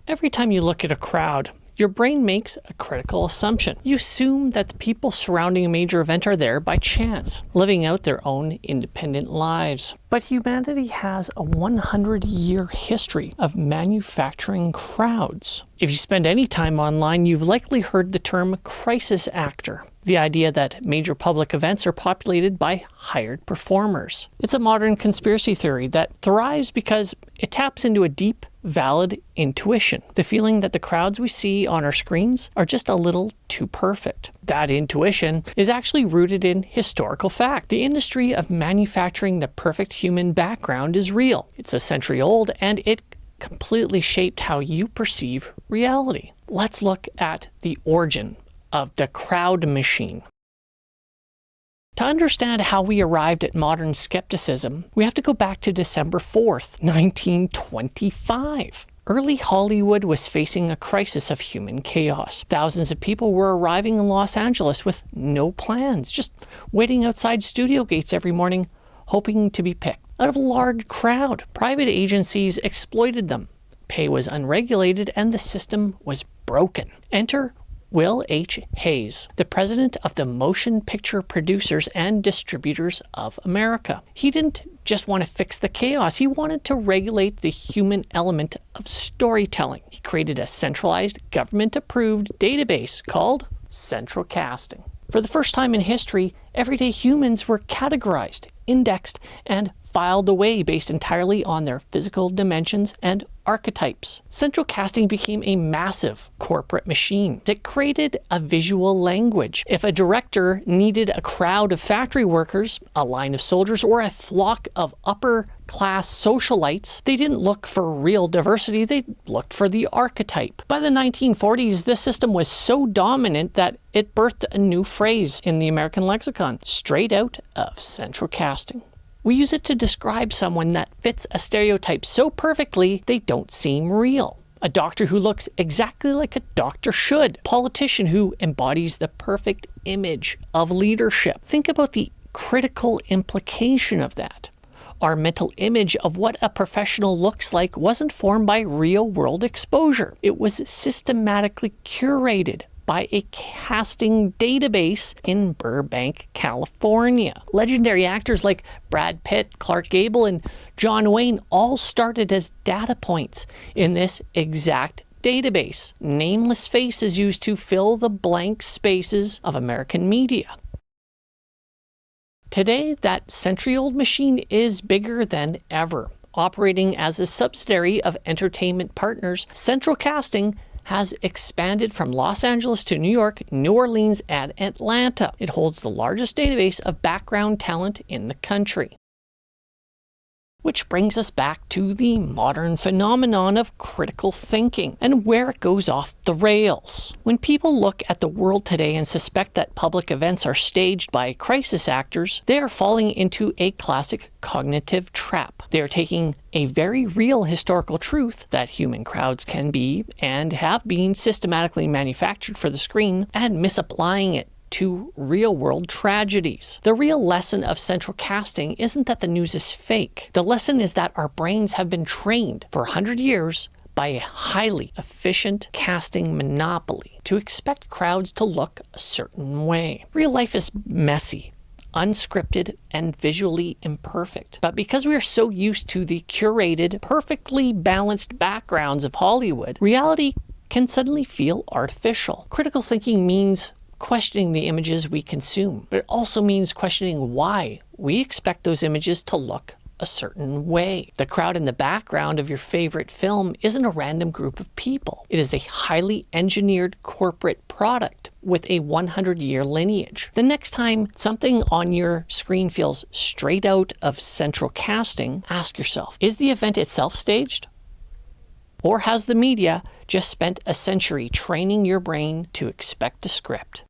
Every time you look at a crowd, your brain makes a critical assumption. You assume that the people surrounding a major event are there by chance, living out their own independent lives. But humanity has a 100-year history of manufacturing crowds. If you spend any time online, you've likely heard the term crisis actor, the idea that major public events are populated by hired performers. It's a modern conspiracy theory that thrives because it taps into a deep, valid intuition, the feeling that the crowds we see on our screens are just a little too perfect. That intuition is actually rooted in historical fact. The industry of manufacturing the perfect human background is real. It's a century old, and it completely shaped how you perceive reality. Let's look at the origin of the crowd machine. To understand how we arrived at modern skepticism, we have to go back to December 4th, 1925. Early Hollywood was facing a crisis of human chaos. Thousands of people were arriving in Los Angeles with no plans, just waiting outside studio gates every morning, hoping to be picked. Out of a large crowd, private agencies exploited them. Pay was unregulated and the system was broken. Enter Will H. Hayes, the president of the Motion Picture Producers and Distributors of America. He didn't just want to fix the chaos, he wanted to regulate the human element of storytelling. He created a centralized, government-approved database called Central Casting. For the first time in history, everyday humans were categorized, indexed, and filed away based entirely on their physical dimensions and archetypes. Central Casting became a massive corporate machine. It created a visual language. If a director needed a crowd of factory workers, a line of soldiers, or a flock of upper-class socialites, they didn't look for real diversity, they looked for the archetype. By the 1940s, this system was so dominant that it birthed a new phrase in the American lexicon, straight out of Central Casting. We use it to describe someone that fits a stereotype so perfectly they don't seem real. A doctor who looks exactly like a doctor should. A politician who embodies the perfect image of leadership. Think about the critical implication of that. Our mental image of what a professional looks like wasn't formed by real-world exposure. It was systematically curated by a casting database in Burbank, California. Legendary actors like Brad Pitt, Clark Gable, and John Wayne all started as data points in this exact database. Nameless faces used to fill the blank spaces of American media. Today, that century-old machine is bigger than ever. Operating as a subsidiary of Entertainment Partners, Central Casting has expanded from Los Angeles to New York, New Orleans, and Atlanta. It holds the largest database of background talent in the country. Which brings us back to the modern phenomenon of critical thinking and where it goes off the rails. When people look at the world today and suspect that public events are staged by crisis actors, they are falling into a classic cognitive trap. They are taking a very real historical truth that human crowds can be and have been systematically manufactured for the screen and misapplying it to real-world tragedies. The real lesson of Central Casting isn't that the news is fake. The lesson is that our brains have been trained for 100 years by a highly efficient casting monopoly to expect crowds to look a certain way. Real life is messy, unscripted, and visually imperfect. But because we are so used to the curated, perfectly balanced backgrounds of Hollywood, reality can suddenly feel artificial. Critical thinking means questioning the images we consume, but it also means questioning why we expect those images to look a certain way. The crowd in the background of your favorite film isn't a random group of people. It is a highly engineered corporate product with a 100-year lineage. The next time something on your screen feels straight out of Central Casting, ask yourself, is the event itself staged? Or has the media just spent a century training your brain to expect a script?